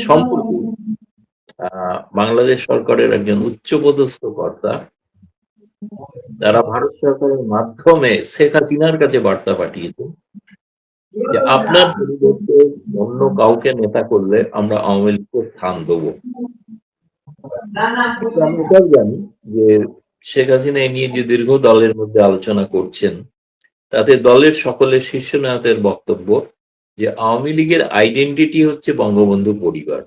সম্প্রতি বাংলাদেশ সরকারের একজন উচ্চপদস্থ কর্তা তারা ভারত সরকারের মাধ্যমে শেখ হাসিনার কাছে বার্তা পাঠিয়েছেন যে আপনার পরিবর্তে অন্য কাউকে নেতা করলে আমরা আওয়ামী লীগকে স্থান দেবো। আমি এটাও জানি যে শেখ হাসিনা এই নিয়ে যে দীর্ঘ দলের মধ্যে আলোচনা করছেন তাতে দলের সকলের শীর্ষ নেতাদের বক্তব্য যে আওয়ামী লীগের আইডেন্টিটি হচ্ছে বঙ্গবন্ধু পরিবার।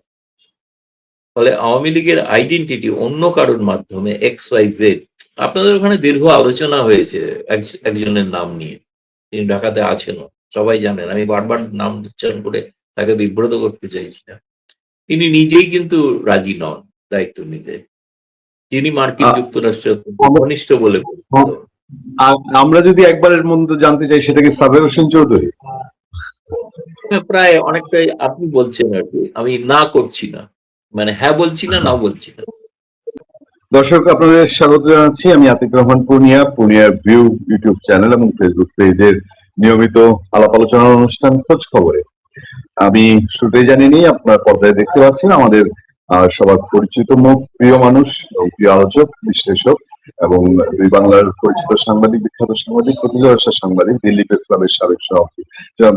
ফলে আওয়ামী লীগের আইডেন্টিটি অন্য কারোর মাধ্যমে এক্স ওয়াই জেড, আপনাদের ওখানে দীর্ঘ আলোচনা হয়েছে একজনের নাম নিয়ে, তিনি ঢাকাতে আছেন, সবাই জানেন, আমি বারবার নাম উচ্চারণ করে তাকে বিব্রত করতে চাইছি না। তিনি নিজেই কিন্তু রাজি নন দায়িত্ব নিতে, তিনি মার্কিন যুক্তরাষ্ট্রের ঘনিষ্ঠ বলে আমরা যদি একবারের মধ্যে জানতে চাই সেটা কি সাবের হোসেন চৌধুরী? প্রায় অনেকটাই আপনি বলছেন আর কি, আমি না করছি না, মানে হ্যাঁ বলছি না, না বলছি না। দর্শক আপনাদের স্বাগত জানাচ্ছি, আমি আতিক রহমান পূর্ণিয়া, পূর্ণিয়ার ভিউ ইউটিউব চ্যানেল এবং ফেসবুক পেজের নিয়মিত আলাপ আলোচনার অনুষ্ঠান খোঁজ খবরে। আমি শুরুতেই জানিয়ে নিই, আপনার পর্দায় দেখতে পাচ্ছেন আমাদের সবার পরিচিত মুখ, প্রিয় মানুষ, প্রিয় আলোচক, বিশ্লেষক এবং দুই বাংলার পরিচিত সাংবাদিক, বিখ্যাত সাংবাদিক, প্রতিষ্ঠা সাংবাদিক, দিল্লি প্রেস ক্লাবের সাবেক সভাপতি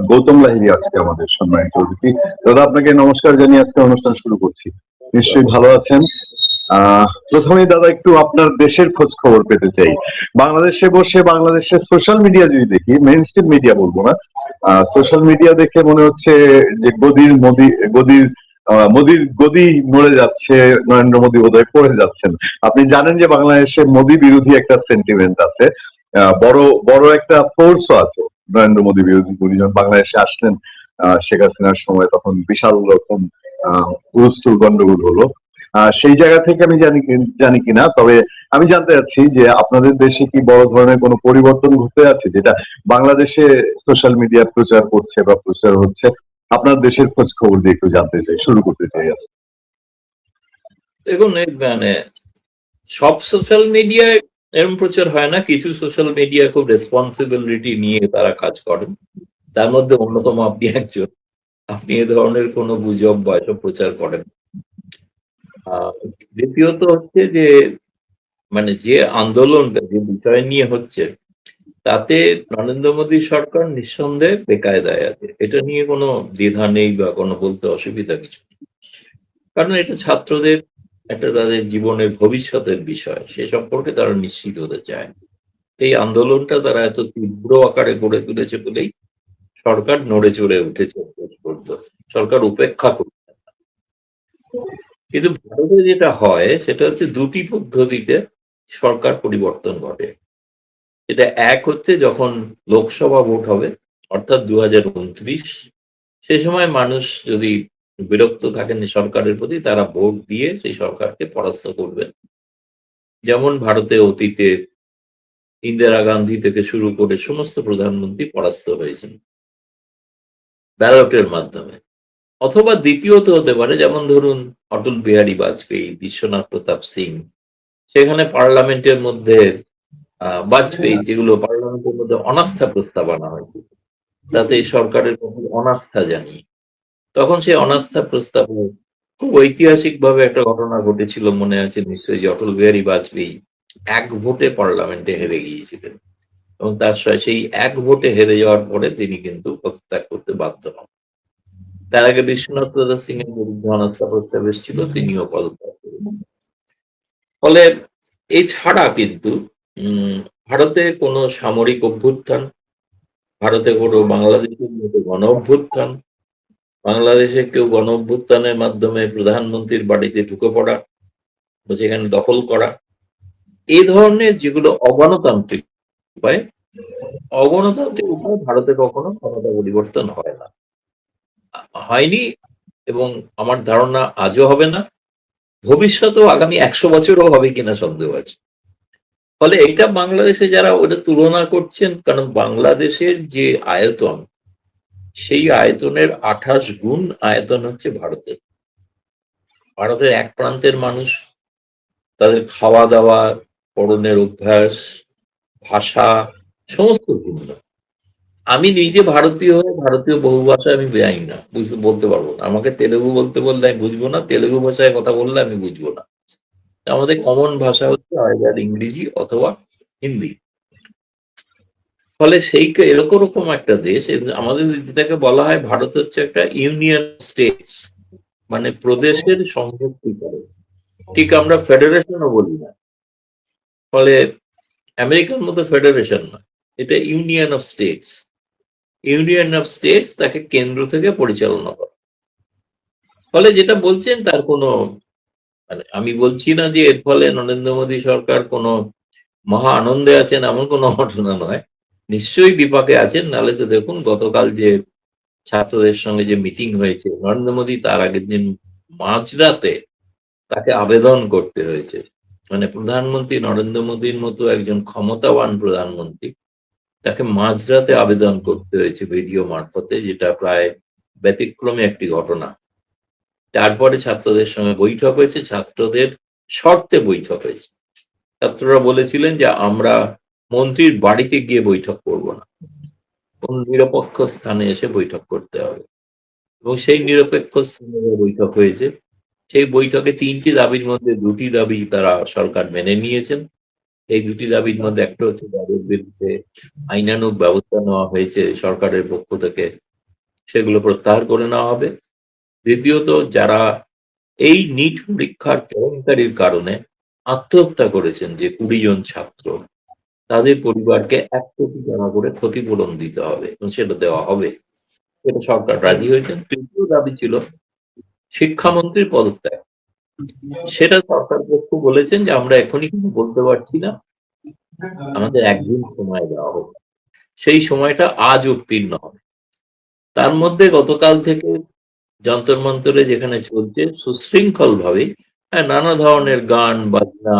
গৌতম লাহিড়ী আজকে আমাদের সম্মানিত অতিথি। দাদা, আপনাকে নমস্কার জানিয়ে আজকে অনুষ্ঠান শুরু করছি। নিশ্চয়ই ভালো আছেন। প্রথমেই দাদা একটু আপনার দেশের খোঁজ খবর পেতে চাই। বাংলাদেশে বসে বাংলাদেশের সোশ্যাল মিডিয়া যদি দেখি, মেইন স্ট্রিম মিডিয়া বলবো না, সোশ্যাল মিডিয়া দেখে মনে হচ্ছে যে মোদির গদি মরে যাচ্ছে, নরেন্দ্র মোদী বোধহয় পড়ে যাচ্ছেন। আপনি জানেন যে বাংলাদেশে মোদী বিরোধী একটা সেন্টিমেন্ট আছে, বড় বড় একটা ফোর্সও আছে নরেন্দ্র মোদী বিরোধী। উনি যখন বাংলাদেশে আসলেন শেখ হাসিনার সময়, তখন বিশাল রকম হুলস্থুল গন্ডগোল হলো। সেই জায়গা থেকে আমি জানি কিনা, তবে আমি জানতে চাচ্ছি যে আপনাদের দেশে কি বড় ধরনের কোনো পরিবর্তন ঘটতে আছে যেটা বাংলাদেশে সোশ্যাল মিডিয়া প্রচার করছে বা প্রচার হচ্ছে? আপনার দেশের খোঁজ খবর দিয়ে একটু জানতে চাই, শুরু করতে চাই। দেখুন, মানে সব সোশ্যাল মিডিয়ায় এরকম প্রচার হয় না, কিছু সোশ্যাল মিডিয়া খুব রেসপন্সিবিলিটি নিয়ে তারা কাজ করেন, তার মধ্যে অন্যতম আপনি একজন। আপনি এ ধরনের কোনো গুজব বা এসব প্রচার করেন। দ্বিতীয়ত হচ্ছে যে মানে যে আন্দোলনটা যে বিষয় নিয়ে হচ্ছে তাতে নরেন্দ্র মোদী সরকার নিঃসন্দেহে বেকায়দায় আছে, এটা নিয়ে কোনো দ্বিধা নেই বা কোনো বলতে অসুবিধা কিছু নেই। কারণ এটা ছাত্রদের একটা তাদের জীবনের ভবিষ্যতের বিষয়, সে সম্পর্কে তারা নিশ্চিত হতে চায়। এই আন্দোলনটা তারা এত তীব্র আকারে গড়ে তুলেছে বলেই সরকার নড়ে চড়ে উঠেছে। সরকার উপেক্ষা করছে না। কিন্তু ভারতে যেটা হয় সেটা হচ্ছে দুটি পদ্ধতিতে সরকার পরিবর্তন ঘটে। এটা এক হচ্ছে যখন লোকসভা ভোট হবে, অর্থাৎ 2029, সে সময় মানুষ যদি বিরক্ত থাকেন সরকারের প্রতি, তারা ভোট দিয়ে সেই সরকারকে পরাস্ত করবেন। যেমন ভারতে অতীতে ইন্দিরা গান্ধী থেকে শুরু করে সমস্ত প্রধানমন্ত্রী পরাস্ত হয়েছেন ব্যালটের মাধ্যমে। অথবা দ্বিতীয়ত হতে পারে, যেমন ধরুন অটল বিহারী বাজপেয়ী, বিশ্বনাথ প্রতাপ সিং, সেখানে পার্লামেন্টের মধ্যে বাজপেয়ী যেগুলো পার্লামেন্টের মধ্যে অনাস্থা প্রস্তাব আনা হয়েছে, তাতে সরকারের অনাস্থা জানিয়ে, তখন সেই অনাস্থা প্রস্তাব খুব ঐতিহাসিক ভাবে একটা ঘটনা ঘটেছিল, মনে আছে নিশ্চয়ই, যে অটল বিহারী বাজপেয়ী এক ভোটে পার্লামেন্টে হেরে গিয়েছিলেন এবং তার সেই এক ভোটে হেরে যাওয়ার পরে তিনি কিন্তু পদত্যাগ করতে বাধ্য হন। তার আগে বিশ্বনাথ প্রতাপ সিং এর বিরুদ্ধে অনাস্থা প্রস্তাব এসেছিল, তিনিও পদত্যাগ করেন। ফলে এছাড়া কিন্তু ভারতে কোনো সামরিক অভ্যুত্থান, ভারতে কোনো বাংলাদেশের মতো গণ অভ্যুত্থান, বাংলাদেশে কেউ গণ অভ্যুত্থানের মাধ্যমে প্রধানমন্ত্রীর বাড়িতে ঢুকে পড়া, সেখানে দখল করা, এই ধরনের যেগুলো অগণতান্ত্রিক উপায়, অগণতান্ত্রিক উপায় ভারতে কখনো ক্ষমতা পরিবর্তন হয় না, হয়নি, এবং আমার ধারণা আজও হবে না, ভবিষ্যতেও আগামী 100 বছরও হবে কিনা সন্দেহ আছে। ফলে এটা বাংলাদেশে যারা ওটা তুলনা করছেন, কারণ বাংলাদেশের যে আয়তন, সেই আয়তনের 28 গুণ আয়তন হচ্ছে ভারতের। ভারতের এক প্রান্তের মানুষ, তাদের খাওয়া দাওয়া, পরনের অভ্যাস, ভাষা সমস্ত ভিন্ন। আমি নিজে ভারতীয় হয়ে ভারতীয় বহু ভাষা আমি জানি না, বলতে পারবো না। আমাকে তেলেগু বলতে বললে আমি বুঝবো না, তেলেগু ভাষায় কথা বললে আমি বুঝবো না। আমাদের কমন ভাষা হচ্ছে আইদার ইংরেজি অথবা হিন্দি। ফলে এরকম রকম একটা দেশ, আমাদের যেটাকে বলা হয় ভারত হচ্ছে একটা ইউনিয়ন স্টেটস, মানে প্রদেশের সংযুক্তি করে। ঠিক আমরা ফেডারেশনও বলি না। ফলে আমেরিকার মতো ফেডারেশন নয়, এটা union of states. Union of states তাকে কেন্দ্র থেকে পরিচালনা করে। ফলে যেটা বলছেন তার কোনো, মানে আমি বলছি না যে এর ফলে নরেন্দ্র মোদী সরকার কোনো মহা আনন্দে আছেন, এমন কোনো ঘটনা নয়। নিশ্চয়ই বিপাকে আছেন, নাহলে তো দেখুন গতকাল যে ছাত্রদের সঙ্গে যে মিটিং হয়েছে, নরেন্দ্র মোদী তার আগের দিন মাঝরাতে তাকে আবেদন করতে হয়েছে। মানে প্রধানমন্ত্রী নরেন্দ্র মোদীর মতো একজন ক্ষমতাবান প্রধানমন্ত্রী, তাকে মাঝরাতে আবেদন করতে হয়েছে ভিডিও মারফতে, যেটা প্রায় ব্যতিক্রমী একটি ঘটনা। তারপরে ছাত্রদের সঙ্গে বৈঠক হয়েছে, ছাত্রদের শর্তে বৈঠক হয়েছে। ছাত্ররা বলেছিলেন যে আমরা মন্ত্রীর বাড়িতে গিয়ে বৈঠক করব না, কোন নিরপেক্ষ স্থানে এসে বৈঠক করতে হবে। এবং সেই নিরপেক্ষ স্থানে বৈঠক হয়েছে। সেই বৈঠকে ৩টি দাবির মধ্যে ২টি দাবি তারা সরকার মেনে নিয়েছেন। এই ২টি দাবির মধ্যে একটা হচ্ছে যাদের বিরুদ্ধে আইনানুগ ব্যবস্থা নেওয়া হয়েছে সরকারের পক্ষ থেকে, সেগুলো প্রত্যাহার করে নেওয়া হবে। দ্বিতীয়ত, যারা এই নিট পরীক্ষার কেলেঙ্কারির কারণে আত্মহত্যা করেছেন যে ২০ জন ছাত্র, তাদের পরিবারকে ১ কোটি টাকা করে ক্ষতিপূরণ দিতে হবে এবং সেটা দেওয়া হবে। এটা সরকার রাজি হয়েছেন। তৃতীয় দাবি ছিল শিক্ষামন্ত্রীর পদত্যাগ। সেটা সরকার পক্ষ বলেছেন যে আমরা এখনই কিছু বলতে পারছি না, আমাদের ১ দিন সময় দেওয়া হোক। সেই সময়টা আজ উত্তীর্ণ হবে। তার মধ্যে গতকাল থেকে যন্তর মন্তরে যেখানে চলছে সুশৃঙ্খল ভাবে নানা ধরনের গান বাজনা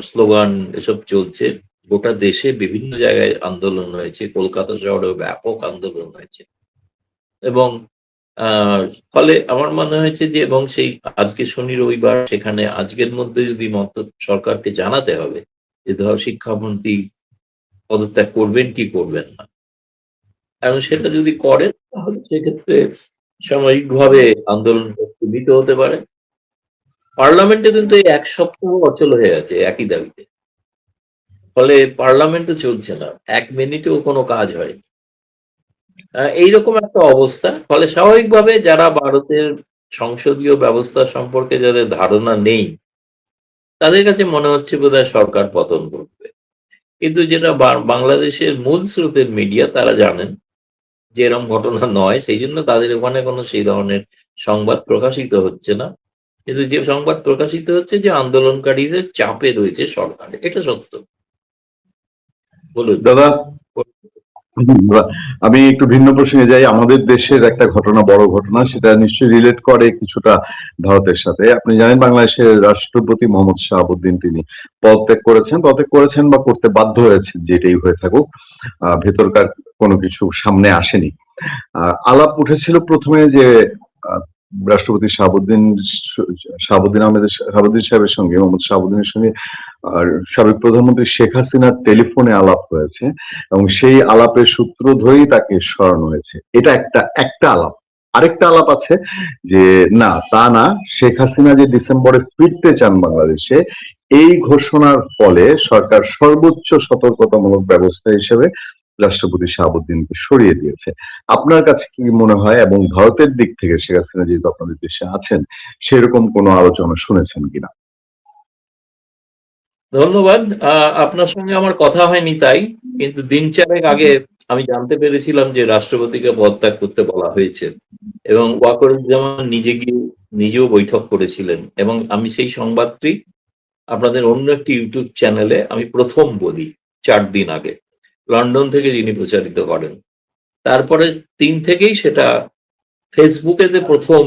স্লোগান এসব চলছে। গোটা দেশে বিভিন্ন জায়গায় আন্দোলন হয়েছে, কলকাতা শহরেও ব্যাপক আন্দোলন হয়েছে। এবং ফলে আমার মনে হয়েছে যে, এবং সেই আজকে শনি রবিবার, সেখানে আজকের মধ্যে যদি সরকারকে জানাতে হবে যে ধর শিক্ষামন্ত্রী পদত্যাগ করবেন কি করবেন না। এবং সেটা যদি করেন তাহলে সেক্ষেত্রে সাময়িকভাবে আন্দোলন স্থগিত হতে পারে। পার্লামেন্টে কিন্তু এই ১ সপ্তাহ অচল হয়ে আছে একই দাবিতে। ফলে পার্লামেন্টও চলছে না, ১ মিনিটেও কোনো কাজ হয়নি। এইরকম একটা অবস্থা। ফলে স্বাভাবিকভাবে যারা ভারতের সংসদীয় ব্যবস্থা সম্পর্কে যাদের ধারণা নেই, তাদের কাছে মনে হচ্ছে বোধহয় সরকার পতন ঘটবে। কিন্তু যেটা বাংলাদেশের মূল স্রোতের মিডিয়া, তারা জানেন যে এরকম ঘটনা নয়, সেই জন্য তাদের ওখানে কোনো সেই ধরনের সংবাদ প্রকাশিত হচ্ছে না। কিন্তু যে সংবাদ প্রকাশিত হচ্ছে যে আন্দোলনকারীদের চাপে রয়েছে সরকার, এটা সত্য। বলুন দাদা, আমি একটু ভিন্ন প্রসঙ্গে যাই। আমাদের দেশের একটা ঘটনা, বড় ঘটনা, সেটা নিশ্চয়ই রিলেট করে কিছুটা ভারতের সাথে। আপনি জানেন বাংলাদেশের রাষ্ট্রপতি মোহাম্মদ শাহাবুদ্দিন তিনি পদত্যাগ করেছেন বা করতে বাধ্য হয়েছেন, যেটাই হয়ে থাকুক। ভেতরকার কোনো কিছু সামনে আসেনি। আলাপ উঠেছিল প্রথমে যে আহ, রাষ্ট্রপতি শাহাবুদ্দিন সাহেবের সঙ্গে, মোহাম্মদ শাহাবুদ্দিনের সঙ্গে আর সাবেক প্রধানমন্ত্রী শেখ হাসিনার টেলিফোনে আলাপ হয়েছে এবং সেই আলাপের সূত্র ধরেই তাকে সরানো হয়েছে। এটা একটা আলাপ। আরেকটা আলাপ আছে যে না, তা না, শেখ হাসিনা যে ডিসেম্বরে ফিরতে চান বাংলাদেশে, এই ঘোষণার ফলে সরকার সর্বোচ্চ সতর্কতামূলক ব্যবস্থা হিসেবে রাষ্ট্রপতি শাহাবুদ্দিনকে সরিয়ে দিয়েছে। আপনার কাছে কি মনে হয়, এবং ভারতের দিক থেকে শেখ হাসিনা যেহেতু আপনাদের দেশে আছেন, সেরকম কোনো আলোচনা শুনেছেন কিনা? ধন্যবাদ। আপনার সঙ্গে আমার কথা হয়নি তাই, কিন্তু দিন ৪ আগে আমি জানতে পেরেছিলাম যে রাষ্ট্রপতিকে পদত্যাগ করতে বলা হয়েছে এবং ওয়াকরুজ্জামান নিজেও বৈঠক করেছিলেন। এবং আমি সেই সংবাদটি আপনাদের অন্য একটি ইউটিউব চ্যানেলে আমি প্রথম বলি ৪ দিন আগে, লন্ডন থেকে যিনি প্রচারিত করেন। তারপরে ৩ থেকেই সেটা ফেসবুকেতে প্রথম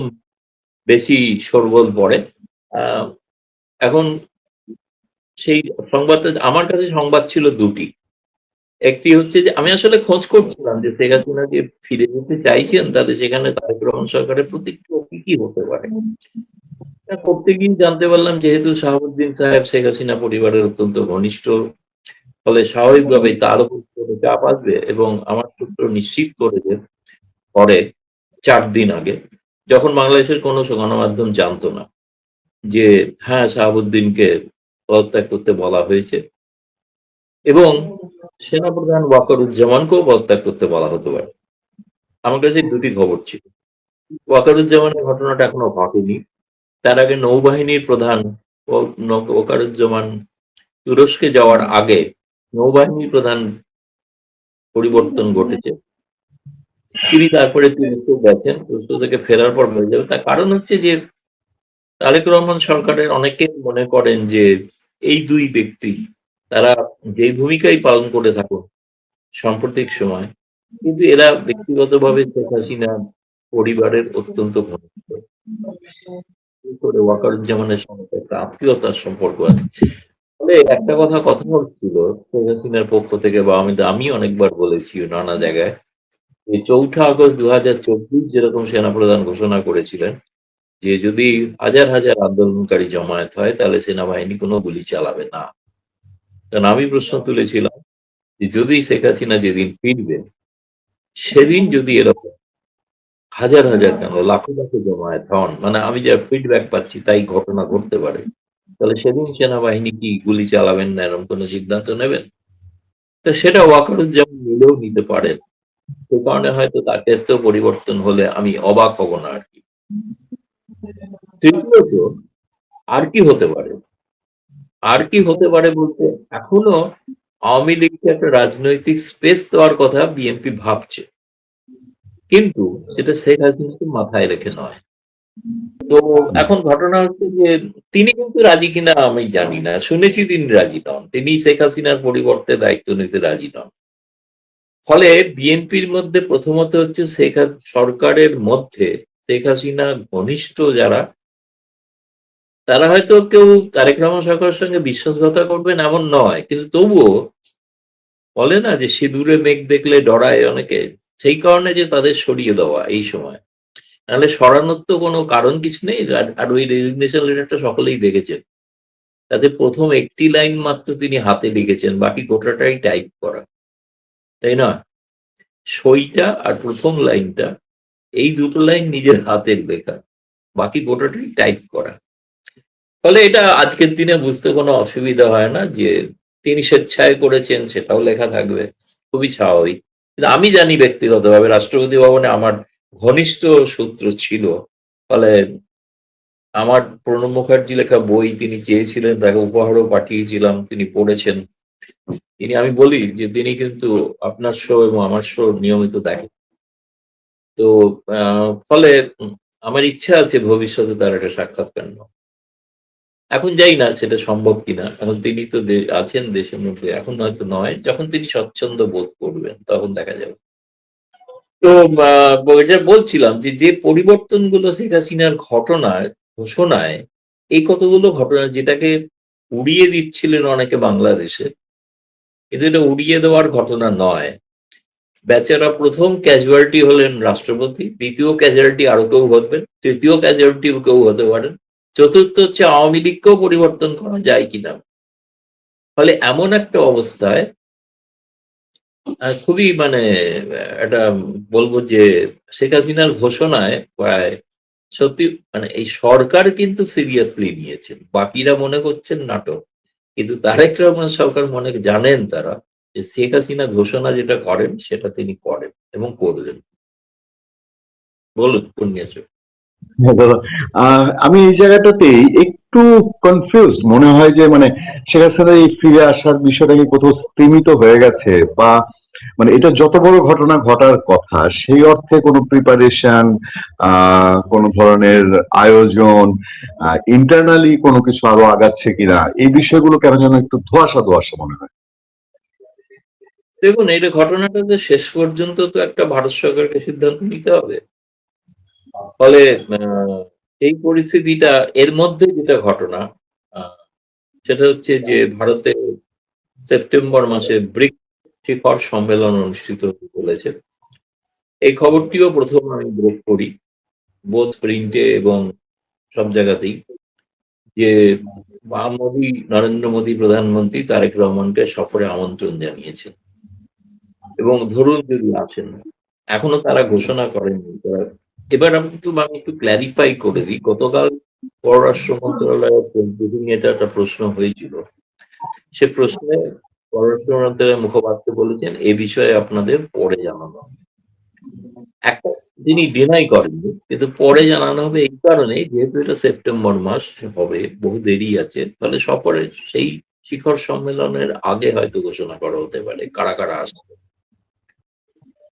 বেশি শোরগোল পড়ে। এখন সেই সংবাদটা, আমার কাছে সংবাদ ছিল ২টি। একটি হচ্ছে যে আমি আসলে খোঁজ করছিলাম যে শেখ হাসিনা যে ফিরে যেতে চাইছেন, তাহলে সেখানে তারেক রহমান সরকারের প্রতিক্রিয়া কি হতে পারে। করতে গিয়ে জানতে পারলাম যেহেতু শাহাবুদ্দিন সাহেব শেখ হাসিনা পরিবারের অত্যন্ত ঘনিষ্ঠ, ফলে স্বাভাবিকভাবেই তার উপর উপরে চাপ আসবে। এবং আমার সূত্র নিশ্চিত করে যে পরে 4 দিন আগে, যখন বাংলাদেশের কোনো গণমাধ্যম জানতো না যে হ্যাঁ, শাহাবুদ্দিনকে পদত্যাগ করতে বলা হয়েছে এবং সেনাপ্রধান ওয়াকারুজ্জামানকেও পদত্যাগ করতে বলা হতে পারে। আমার কাছে এই দুটি খবর ছিল। ওয়াকারুজ্জামানের ঘটনাটা এখনো ঘটেনি। তার আগে নৌবাহিনীর প্রধান ওয়াকারুজ্জামান তুরস্কে যাওয়ার আগে নৌবাহিনীর প্রধান পরিবর্তন ঘটেছে। তিনি তারপরে তুরস্ক গেছেন, তুরস্ক থেকে ফেরার পর হয়ে যাবে। তার কারণ হচ্ছে যে তারেক রহমান সরকারের অনেকে মনে করেন যে এই দুই ব্যক্তি তারা যে ভূমিকাই পালন করে থাকুন সাম্প্রতিক সময়, কিন্তু এরা ব্যক্তিগতভাবে শেখ হাসিনা পরিবারের অত্যন্ত ঘনিষ্ঠ। বিশেষ করে ওয়াকারুজ্জামানের সঙ্গে একটা আত্মীয়তার সম্পর্ক আছে। তবে একটা কথা হচ্ছিল শেখ হাসিনার পক্ষ থেকে, বা আমি অনেকবার বলেছি নানা জায়গায়, যে 4 আগস্ট 2024 যেরকম সেনাপ্রধান ঘোষণা করেছিলেন যে যদি হাজার হাজার আন্দোলনকারী জমায়েত হয় তাহলে সেনাবাহিনী কোনো গুলি চালাবে না। কারণ আমি প্রশ্ন তুলেছিলাম যে যদি শেখ হাসিনা যেদিন ফিরবেন সেদিন যদি এরকম হাজার হাজার কেন লাখো লাখো জমায়েত হন, মানে আমি যা ফিডব্যাক পাচ্ছি তাই ঘটনা ঘটতে পারে, তাহলে সেদিন সেনাবাহিনী কি গুলি চালাবেন না এরকম কোনো সিদ্ধান্ত নেবেন? তো সেটা ওয়াকারুজ্জামান নিলেও নিতে পারেন। সে কারণে হয়তো তার ক্ষেত্রেও পরিবর্তন হলে আমি অবাক হব না আর কি। তৃতীয়ত, আর কি হতে পারে? আর কি হতে পারে বলতে, এখনো আওয়ামী লীগকে একটা রাজনৈতিক স্পেস দেওয়ার কথা বিএনপি ভাবছে, কিন্তু সেটা শেখ হাসিনাকে মাথায় রেখে নয়। তো এখন ঘটনা হচ্ছে যে তিনি কিন্তু রাজি কিনা আমি জানি না, শুনেছি তিনি রাজি নন, তিনি শেখ হাসিনার পরিবর্তে দায়িত্ব নিতে রাজি নন। ফলে বিএনপির মধ্যে প্রথমত হচ্ছে সরকারের মধ্যে শেখ হাসিনা ঘনিষ্ঠ যারা, তারা হয়তো কেউ তারেক রহমান সরকারের সঙ্গে বিশ্বাসঘাতকতা করবেন এমন নয়, কিন্তু তবুও বলে না যে সিঁদুরে মেঘ দেখলে ডরায় অনেকে, সেই কারণে যে তাদের সরিয়ে দেওয়া এই সময়, নাহলে সরানোর তো কোনো কারণ কিছু নেই। আর ওই রেজিগনেশন লেটারটা সকলেই দেখেছেন, তাতে প্রথম একটি লাইন মাত্র তিনি হাতে লিখেছেন, বাকি গোটাটাই টাইপ করা, তাই না? সইটা আর প্রথম লাইনটা, এই দুটো লাইন নিজের হাতের লেখা, বাকি গোটাটাই টাইপ করা। ফলে এটা আজকের দিনে বুঝতে কোনো অসুবিধা হয় না যে তিনি স্বেচ্ছায় করেছেন, সেটাও লেখা থাকবে, খুবই স্বাভাবিক। কিন্তু আমি জানি ব্যক্তিগতভাবে রাষ্ট্রপতি ভবনে আমার ঘনিষ্ঠ সূত্র ছিল, ফলে আমার প্রণব মুখার্জি লেখা বই তিনি চেয়েছিলেন, তাকে উপহারও পাঠিয়েছিলাম, তিনি পড়েছেন। আমি বলি যে তিনি কিন্তু আপনার শো এবং আমার শো নিয়মিত দেখেন। তো ফলে আমার ইচ্ছা আছে ভবিষ্যতে তার একটা সাক্ষাৎকার নেওয়া। এখন যাই না সেটা সম্ভব কিনা, এখন তিনি তো আছেন দেশের মধ্যে, এখন হয়তো নয়, যখন তিনি স্বচ্ছন্দ বোধ করবেন তখন দেখা যাবে। তো যেটা বলছিলাম যে যে পরিবর্তনগুলো শেখ হাসিনার ঘোষণায়, এই কতগুলো ঘটনা যেটাকে উড়িয়ে দিচ্ছিলেন অনেকে বাংলাদেশে, কিন্তু এটা উড়িয়ে দেওয়ার ঘটনা নয়। বেচারা প্রথম ক্যাজুয়ালিটি হলেন রাষ্ট্রপতি, দ্বিতীয় ক্যাজুয়ালিটি আরো কেউ হবেন, তৃতীয় ক্যাজুয়ালিটি কেউ হতে পারেন, চতুর্থ হচ্ছে আওয়ামী লীগকেও পরিবর্তন করা যায় কিনা। ফলে এমন একটা অবস্থায় খুবই মানে একটা বলবো যে শেখ হাসিনার ঘোষণায় প্রায় সত্যি মানে এই সরকার কিন্তু সিরিয়াসলি নিয়েছেন, বাকিরা মনে করছেন নাটক, কিন্তু তারেক রহমান সরকার জানেন তারা যে শেখ হাসিনা ঘোষণা যেটা করেন সেটা তিনি করেন এবং করবেন। বলুন কোন নিয়ে আছে? হ্যাঁ দাদা, আমি এই জায়গাটাতেই একটু কনফিউজ মনে হয় যে মানে শেখ হাসিনা এই ফিরে আসার বিষয়টা কি কোথাও স্তীমিত হয়ে গেছে, বা মানে এটা যত বড় ঘটনা ঘটার কথা সেই অর্থে কোনো প্রিপারেশন, কোনো ধরনের আয়োজন, ইন্টারনালি কোনো কিছু আরো আগাচ্ছে কিনা, এই বিষয়গুলো কেন যেন একটু ধোঁয়াশা ধোঁয়াশা মনে হয়। দেখুন, এটা ঘটনাটা তো শেষ পর্যন্ত তো একটা ভারত সরকারকে সিদ্ধান্ত নিতে হবে। ফলে এই পরিস্থিতিটা, এর মধ্যে যেটা ঘটনা সেটা হচ্ছে যে ভারতে সেপ্টেম্বর মাসে ব্রিক্স শিখর সম্মেলন অনুষ্ঠিত হতে চলেছে। এই খবরটিও প্রথম আমি ব্রেক করি বোধ প্রিন্টে এবং সব জায়গাতেই, যে নরেন্দ্র মোদী প্রধানমন্ত্রী তারেক রহমানকে সফরে আমন্ত্রণ জানিয়েছেন। এবং ধরুন যদি আসেন, এখনো তারা ঘোষণা করেননি। এবার আমি একটু ক্ল্যারিফাই করে দিই। গতকাল পররাষ্ট্র মন্ত্রণালয়ের এটা একটা প্রশ্ন হয়েছিল। সে প্রশ্নে পররাষ্ট্র মন্ত্রণালয়ের মুখপাত্র বলেছেন, এ বিষয়ে আপনাদের পরে জানানো হবে। একটা তিনি ডিনাই করেননি, কিন্তু পরে জানানো হবে এই কারণে, যেহেতু এটা সেপ্টেম্বর মাস হবে, বহু দেরি আছে, ফলে সফরে সেই শিখর সম্মেলনের আগে হয়তো ঘোষণা করা হতে পারে কারা কারা আসবে।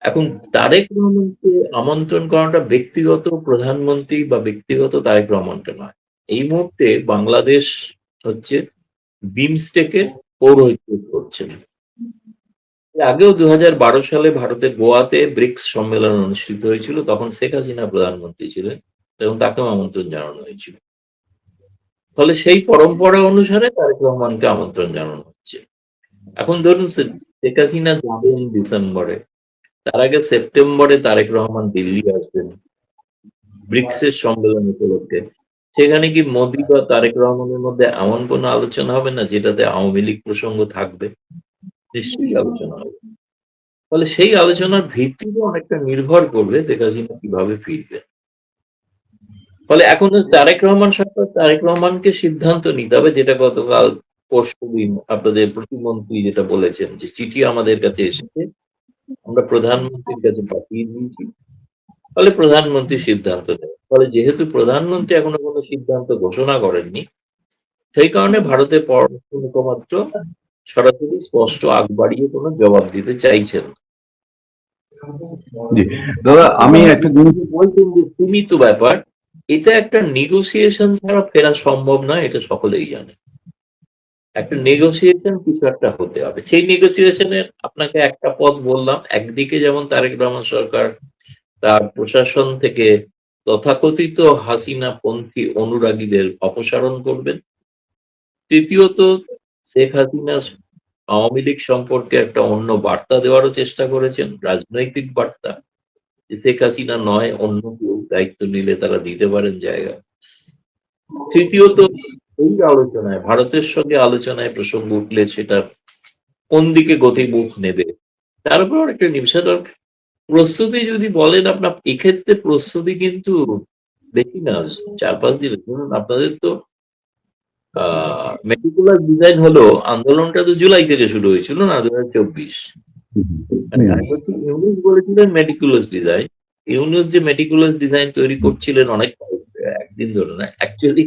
এখন তারেক রহমানকে আমন্ত্রণ করাটা ব্যক্তিগত প্রধানমন্ত্রী বা ব্যক্তিগত তারেক রহমানকে নয়। এই মুহূর্তে বাংলাদেশ হচ্ছে বিমস্টেকের পৌরোহিত্য করছেন। এর আগেও 2012 সালে ভারতের গোয়াতে ব্রিক্স সম্মেলন অনুষ্ঠিত হয়েছিল, তখন শেখ হাসিনা প্রধানমন্ত্রী ছিলেন এবং তাকেও আমন্ত্রণ জানানো হয়েছিল। ফলে সেই পরম্পরা অনুসারে তারেক রহমানকে আমন্ত্রণ জানানো হচ্ছে। এখন ধরুন শেখ হাসিনা যাবেন ডিসেম্বরে, তার আগে সেপ্টেম্বরে তারেক রহমান দিল্লি আসবেন ব্রিক্সের সম্মেলন উপলক্ষে। সেখানে কি মোদী বা তারেক রহমানের মধ্যে এমন কোনো আলোচনা হবে না যেটাতে আওয়ামী লীগ প্রসঙ্গ থাকবে? নিশ্চয়ই আলোচনা হবে। ফলে সেই আলোচনার ভিত্তিতে অনেকটা নির্ভর করবে শেখ হাসিনা কিভাবে ফিরবে। ফলে এখন তারেক রহমান সরকার তারেক রহমানকে সিদ্ধান্ত নিতে হবে, যেটা গতকাল পরশুদিন আপনাদের প্রতিমন্ত্রী যেটা বলেছেন, যে চিঠি আমাদের কাছে এসেছে, আমরা প্রধানমন্ত্রীর কাছে পাঠিয়ে দিয়েছি। ফলে প্রধানমন্ত্রী সিদ্ধান্ত নেয়। ফলে যেহেতু প্রধানমন্ত্রী এখনো কোনো সিদ্ধান্ত ঘোষণা করেননি, সেই কারণে ভারতের পররাষ্ট্র মুখপাত্র সরাসরি স্পষ্ট আগ বাড়িয়ে কোনো জবাব দিতে চাইছেন না। জি দাদা, আমি একটা জিনিস বলছেন যে সীমিত ব্যাপার, এটা একটা নেগোসিয়েশন ছাড়া ফেরা সম্ভব নয়, এটা সকলেই জানে। একটা নেগোসিয়েশন কিছু একটা হতে হবে। সেই নেগোসিয়েশনের আপনাকে একটা পথ বললাম। একদিকে যেমন তারেক রহমান সরকার তার প্রশাসন থেকে তথাকথিত হাসিনা পন্থী অনুরাগীদের অপসারণ করবেন। তৃতীয়ত, শেখ হাসিনা আওয়ামী লীগ সম্পর্কে একটা অন্য বার্তা দেওয়ারও চেষ্টা করেছেন, রাজনৈতিক বার্তা, যে শেখ হাসিনা নয়, অন্য কেউ দায়িত্ব নিলে তারা দিতে পারেন জায়গা। তৃতীয়ত, এই আলোচনায় ভারতের সঙ্গে আলোচনায় প্রসঙ্গ উঠলে সেটা কোন দিকে গতিমুখ নেবে, তার উপর একটা নির্ভর। প্রস্তুতি যদি বলেন আপনার, এক্ষেত্রে প্রস্তুতি কিন্তু বেশি না, 4-5 দিনের। ধরুন আপনাদের তো মেটিকুলাস ডিজাইন হলো, আন্দোলনটা তো জুলাই থেকে শুরু হয়েছিল না, 2024। মানে ইউনুস বলেছিলেন মেটিকুলাস ডিজাইন। ইউনুস যে মেটিকুলাস ডিজাইন তৈরি করছিলেন অনেক একদিন ধরে না, অ্যাকচুয়ালি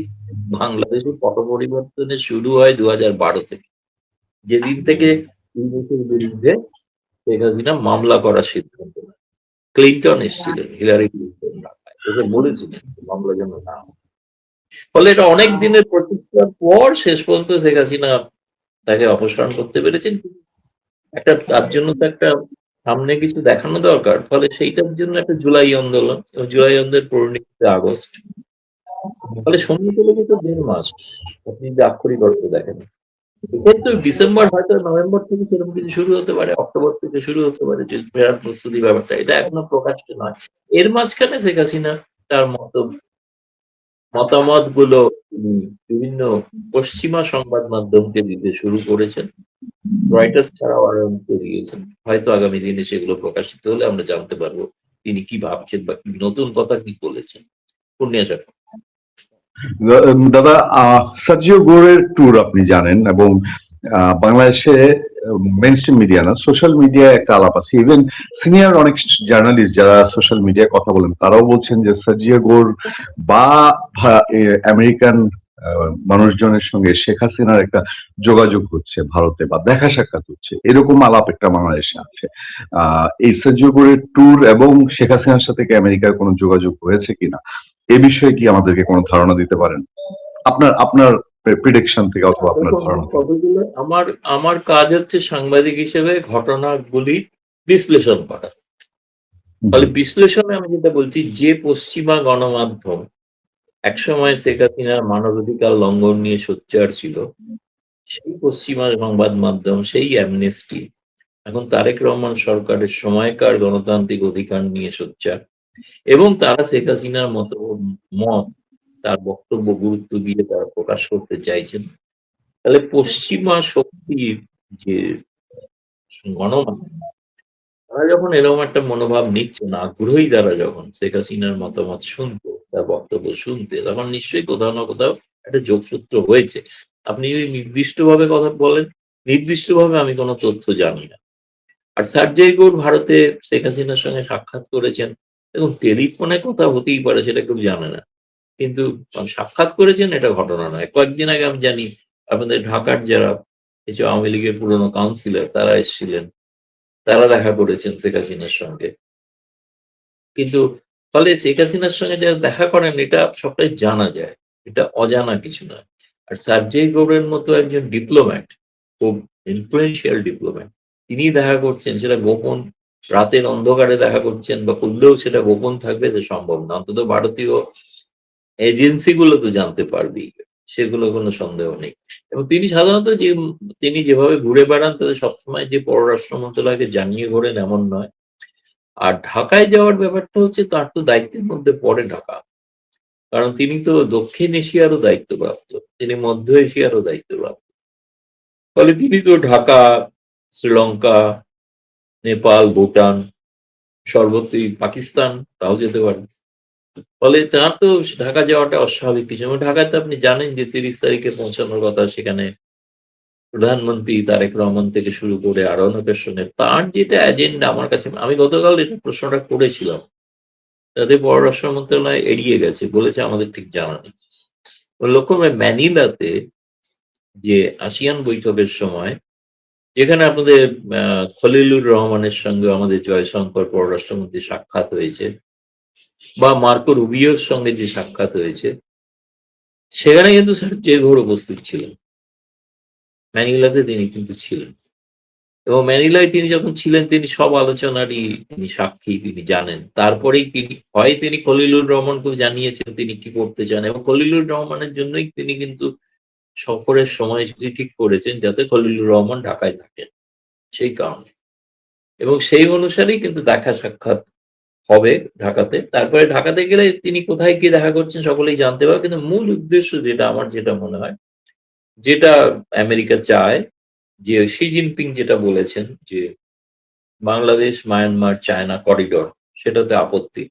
বাংলাদেশের পট পরিবর্তনের শুরু হয় 2012 থেকে, যেদিন থেকে ইউনুসের বিরুদ্ধে শেখ হাসিনা মামলা করার সিদ্ধান্ত নেয়। ক্লিন্টন এসেছিলেন, হিলারি ক্লিন্টন ওকে বলেছিলেন মামলা যেন না হয়। ফলে এটা অনেক দিনের প্রচেষ্টার পর শেষ পর্যন্ত শেখ হাসিনা তাকে অপসারণ করতে পেরেছেন। একটা তার জন্য তো একটা সামনে কিছু দেখানো দরকার। ফলে সেইটার জন্য একটা জুলাই আন্দোলন, এবং জুলাই আন্দোলনের পরিণতিতে আগস্ট। ফলে সময় চলে যেত 1.5 মাস, আপনি যে আক্ষরিক অর্থ দেখেন। এক্ষেত্রে ডিসেম্বর হয়তো নভেম্বর থেকে সেরকম কিছু শুরু হতে পারে, অক্টোবর থেকে শুরু হতে পারে, যে ফেরার প্রস্তুতি ব্যাপারটা, এটা এখনো প্রকাশ্যে নয়। এর মাঝখানে শেখ হাসিনা তার মতামত গুলো তিনি বিভিন্ন পশ্চিমা সংবাদ মাধ্যমকে দিতে শুরু করেছেন। রয়টার্স ছাড়াও আরো অনেকে দিয়েছেন। হয়তো আগামী দিনে সেগুলো প্রকাশিত হলে আমরা জানতে পারবো তিনি কি ভাবছেন বা কি নতুন কথা কি বলেছেন। পূর্ণিয়া স্যার। দাদা, সার্জিও গোরের ট্যুর আপনি জানেন, এবং বাংলাদেশে মেইনস্ট্রিম মিডিয়া না, সোশ্যাল মিডিয়ায় একটা আলাপ আছে। ইভেন সিনিয়র অনেক জার্নালিস্ট যারা সোশ্যাল মিডিয়ায় কথা বলেন, তারাও বলছেন যে সার্জিও গোর বা আমেরিকান মানুষজনের সঙ্গে শেখ হাসিনার একটা যোগাযোগ হচ্ছে ভারতে, বা দেখা সাক্ষাৎ হচ্ছে, এরকম আলাপ একটা বাংলাদেশে আছে। এই সার্জিও গোরের ট্যুর এবং শেখ হাসিনার সাথে কি আমেরিকার কোনো যোগাযোগ হয়েছে কিনা, এ বিষয়ে কি আমাদেরকে কোনো ধারণা দিতে পারেন? আপনার আপনার প্রিডিকশন থেকে অথবা আপনার ধারণা থেকে। কতগুলো আমার আমার কাজ হচ্ছে সাংবাদিক হিসেবে ঘটনাগুলি বিশ্লেষণ করা। ফলে বিশ্লেষণে আমি যেটা বলছি, যে পশ্চিমা গণমাধ্যম একসময় শেখ হাসিনার মানবাধিকার লঙ্ঘন নিয়ে সোচ্চার ছিল, সেই পশ্চিমা সংবাদ মাধ্যম, সেই অ্যামনেস্টি এখন তারেক রহমান সরকারের সময়কার গণতান্ত্রিক অধিকার নিয়ে সোচ্চার, এবং তারা শেখ হাসিনার মত, তার বক্তব্য গুরুত্ব দিয়ে তারা প্রকাশ করতে চাইছেন। তাহলে পশ্চিমা শক্তির যে গণমাধ্যম, তারা যখন এরকম একটা মনোভাব নিচ্ছেন, আগ্রহী তারা যখন শেখ হাসিনার মতামত শুনতে, তার বক্তব্য শুনতে, তখন নিশ্চয়ই কোথাও না কোথাও একটা যোগসূত্র হয়েছে। আপনি যদি নির্দিষ্টভাবে কথা বলেন, নির্দিষ্টভাবে আমি কোনো তথ্য জানি না। আর সার্জেই গৌর ভারতে শেখ হাসিনার সঙ্গে সাক্ষাৎ করেছেন এবং টেলিফোনে কথা হতেই পারে সেটা কেউ জানে না। কিন্তু সাক্ষাৎ করেছেন এটা ঘটনা নয়। কয়েকদিন আগে আমি জানি আপনাদের ঢাকার যারা কিছু আওয়ামী লীগের পুরনো কাউন্সিলর তারা এসেছিলেন। তারা দেখা করেছেন শেখ হাসিনার সঙ্গে। কিন্তু ফলে শেখ হাসিনার সঙ্গে যারা দেখা করেন এটা সবটাই জানা যায়। এটা অজানা কিছু নয়। আর সার্জেই গৌড়ের মতো একজন ডিপ্লোম্যাট, খুব ইনফ্লুয়েন্সিয়াল ডিপ্লোম্যাট, তিনি দেখা করছেন সেটা গোপন, রাতের অন্ধকারে দেখা করছেন বা করলেও সেটা গোপন থাকবে যে সম্ভব না। অন্তত ভারতীয় এজেন্সি গুলো তো জানতে পারবেই। সেগুলো কোনো সন্দেহ নেই। এবং তিনি সাধারণত তিনি যেভাবে ঘুরে বেড়ান তাতে সবসময় যে পররাষ্ট্র মন্ত্রণালয়কে জানিয়ে ঘোরেন এমন নয়। আর ঢাকায় যাওয়ার ব্যাপারটা হচ্ছে তার তো দায়িত্বের মধ্যে পড়ে ঢাকা। কারণ তিনি তো দক্ষিণ এশিয়ারও দায়িত্বপ্রাপ্ত। তিনি মধ্য এশিয়ারও দায়িত্বপ্রাপ্ত। ফলে তিনি তো ঢাকা, শ্রীলঙ্কা, নেপাল, ভুটান, সর্বত্রই পাকিস্তান তাও যেতে পারেন। ফলে তার তো ঢাকা যাওয়াটা অস্বাভাবিক কিছু নয়। ঢাকায় তো আপনি জানেন যে ৩০ তারিখে পৌঁছানোর কথা, সেখানে প্রধানমন্ত্রী তারেক রহমান থেকে শুরু করে আরো অনেকের সঙ্গে তার যেটা এজেন্ডা আমার কাছে, আমি গতকাল এটা প্রশ্নটা করেছিলাম, তাদের পররাষ্ট্র মন্ত্রণালয় এড়িয়ে গেছে, বলেছে আমাদের ঠিক জানা নেই। লক্ষ্য করে ম্যানিলাতে যে আসিয়ান বৈঠকের সময় যেখানে আপনাদের খলিলুর রহমানের সঙ্গে আমাদের জয়শঙ্কর পররাষ্ট্রমন্ত্রী সাক্ষাৎ হয়েছে বা মার্কো রুবিওর সঙ্গে যে সাক্ষাৎ হয়েছে, সেখানে কিন্তু স্যার যে ঘোর উপস্থিত ছিলেন। ম্যানিলাতে তিনি কিন্তু ছিলেন এবং ম্যানিলায় তিনি যখন ছিলেন তিনি সব আলোচনারই তিনি সাক্ষী, তিনি জানেন। তারপরেই তিনি খলিলুর রহমানকেও জানিয়েছেন তিনি কি করতে চান এবং খলিলুর রহমানের জন্যই তিনি কিন্তু সফরের সময়সূচি ঠিক করেছেন যাতে খলিলুর রহমান ঢাকায় থাকেন সেই কারণে। এবং সেই অনুসারেই কিন্তু দেখা সাক্ষাৎ হবে ঢাকাতে। তারপরে ঢাকাতে গেলে তিনি কোথায় গিয়ে দেখা করছেন সকলেই জানতে পারবে। কিন্তু মূল উদ্দেশ্য যেটা আমার যেটা মনে হয়, যেটা আমেরিকা চায়, যে শি জিনপিং যেটা বলেছেন যে বাংলাদেশ, মায়ানমার, চায়না করিডোর, সেটাতে আপত্তি।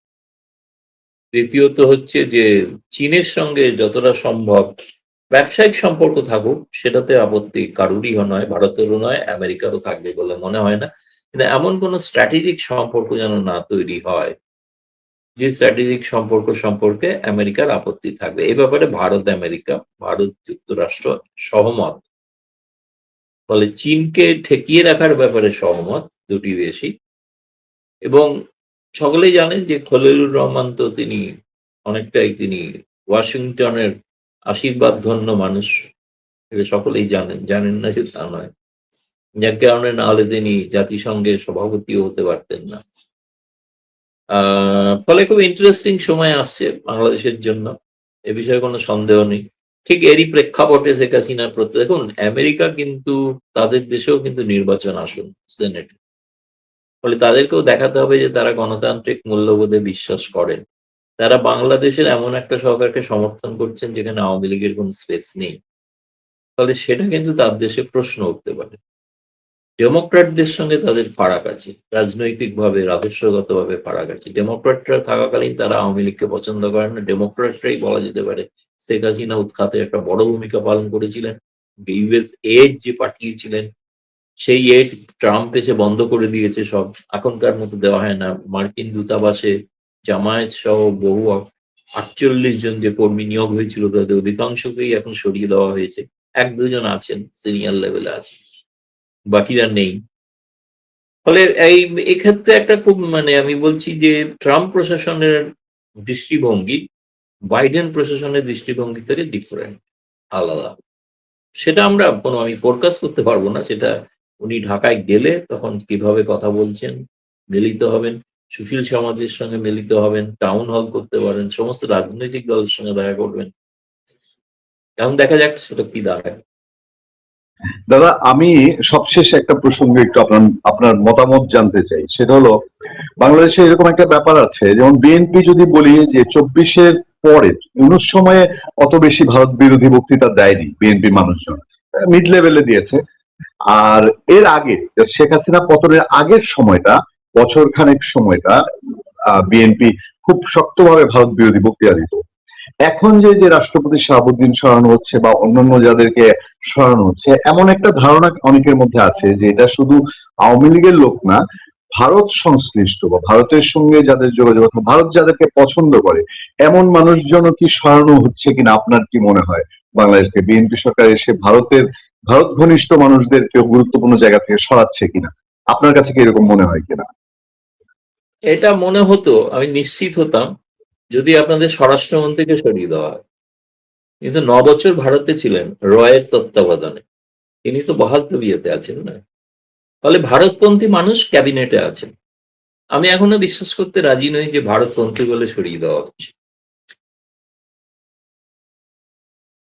দ্বিতীয়ত হচ্ছে যে চীনের সঙ্গে যতটা সম্ভব ব্যবসায়িক সম্পর্ক থাকুক সেটাতে আপত্তি কারুরই নয়, ভারতেরও নয়, আমেরিকারও থাকবে বলে মনে হয় না। কিন্তু এমন কোনো স্ট্র্যাটেজিক সম্পর্ক যেন না তৈরি হয় যে স্ট্র্যাটেজিক সম্পর্ক সম্পর্কে আমেরিকার আপত্তি থাকবে। এই ব্যাপারে ভারত যুক্তরাষ্ট্র সহমত। ফলে চীনকে ঠেকিয়ে রাখার ব্যাপারে সহমত দুটি দেশই। এবং সকলেই জানেন যে খলিলুর রহমান তো তিনি অনেকটাই তিনি ওয়াশিংটনের আশীর্বাদ ধন্য মানুষ, এটা সকলেই জানেন না যে তা নয়। যার কারণে না হলে তিনি জাতিসংঘের সভাপতিও হতে পারতেন না। ফলে খুব ইন্টারেস্টিং সময় আসছে বাংলাদেশের জন্য, এ বিষয়ে কোনো সন্দেহ নেই। ঠিক এরই প্রেক্ষাপটে শেখ হাসিনার প্রতি দেখুন, আমেরিকা কিন্তু তাদের দেশেও কিন্তু নির্বাচন আসুন সেনেট, ফলে তাদেরকেও দেখাতে হবে যে তারা গণতান্ত্রিক মূল্যবোধে বিশ্বাস করেন। তারা বাংলাদেশের এমন একটা সরকারকে সমর্থন করছেন যেখানে আওয়ামী লীগের কোনো স্পেস নেই। ফলে সেটা কিন্তু তার দেশে প্রশ্ন উঠতে পারে। ডেমোক্র্যাটদের সঙ্গে তাদের ফারাক আছে, রাজনৈতিকভাবে আদর্শগতভাবে ফারাক আছে। ডেমোক্র্যাটরা থাকাকালীন তারা আওয়ামী লীগকে পছন্দ করেন না। ডেমোক্র্যাটরাই বলা যেতে পারে শেখ হাসিনা উৎখাতে একটা বড় ভূমিকা পালন করেছিলেন। ইউএস এড যে পাঠিয়েছিলেন সেই এড ট্রাম্প এসে বন্ধ করে দিয়েছে সব, এখনকার মতো দেওয়া হয় না। মার্কিন দূতাবাসে জামায়াত সহ বহু ৪৮ জন যে কর্মী নিয়োগ হয়েছিল তাদের অধিকাংশকেই এখন সরিয়ে দেওয়া হয়েছে। ১-২ জন আছেন, সিনিয়র লেভেলে আছে, বাকিরা নেই। ফলে এক্ষেত্রে একটা খুব আমি বলছি যে ট্রাম্প প্রশাসনের দৃষ্টিভঙ্গি বাইডেন প্রশাসনের দৃষ্টিভঙ্গি থেকে ডিফারেন্ট, আলাদা। সেটা আমি ফোরকাস্ট করতে পারবো না। সেটা উনি ঢাকায় গেলে তখন কিভাবে কথা বলছেন, মিলিত হবেন, সুশীল সমাজের সঙ্গে মিলিত হবেন, টাউন হল করতে পারেন, সমস্ত রাজনৈতিক দলের সঙ্গে দেখা করবেন। এখন দেখা যাক সেটা কি দাঁড়ায়। দাদা, আমি সবশেষে একটা প্রসঙ্গে একটু আপনার মতামত জানতে চাই। সেটা হলো, বাংলাদেশে এরকম একটা ব্যাপার আছে, যেমন বিএনপি যদি বলি যে ২৪-এর পরে ১৯ সময়ে অত বেশি ভারত বিরোধী বক্তৃতা দেয়নি বিএনপি মানুষজন, মিড লেভেলে দিয়েছে। আর এর আগে শেখ হাসিনা পতনের আগের সময়টা বছর খানেক সময়টা বিএনপি খুব শক্তভাবে ভারত বিরোধী বক্তৃতা দিত। এখন যে যে রাষ্ট্রপতি শাহাবুদ্দিন সরানো হচ্ছে বা অন্যান্য যাদেরকে সরানো হচ্ছে, এমন একটা ধারণা অনেকের মধ্যে আছে যে এটা শুধু আওয়ামী লীগের লোক না, ভারত সংশ্লিষ্ট বা ভারতের সঙ্গে যাদের যোগাযোগ আছে, ভারত যাদেরকে পছন্দ করে এমন মানুষজন কি সরানো হচ্ছে কিনা আপনার কি মনে হয়? বাংলাদেশকে বিএনপি সরকার এসে ভারত ঘনিষ্ঠ মানুষদেরকে গুরুত্বপূর্ণ জায়গা থেকে সরাচ্ছে কিনা, আপনার কাছে কি এরকম মনে হয় কিনা? এটা মনে হতো, আমি নিশ্চিত হতাম যদি আপনাদের স্বরাষ্ট্রমন্ত্রীকে সরিয়ে দেওয়া হয়। কিন্তু 9 বছর ভারতে ছিলেন রয়ের তত্ত্বাবধানে, তিনি তো বহাল তবিয়তে আছেন না, ফলে ভারতপন্থী মানুষ ক্যাবিনেটে আছেন। আমি এখনো বিশ্বাস করতে রাজি নই যে ভারতপন্থী বলে সরিয়ে দেওয়া হচ্ছে।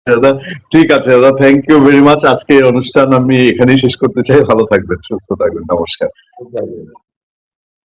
দাদা ঠিক আছে দাদা, থ্যাংক ইউ ভেরি মাচ। আজকে অনুষ্ঠান আমি এখানেই শেষ করতে চাই। ভালো থাকবেন, সুস্থ থাকবেন, নমস্কার।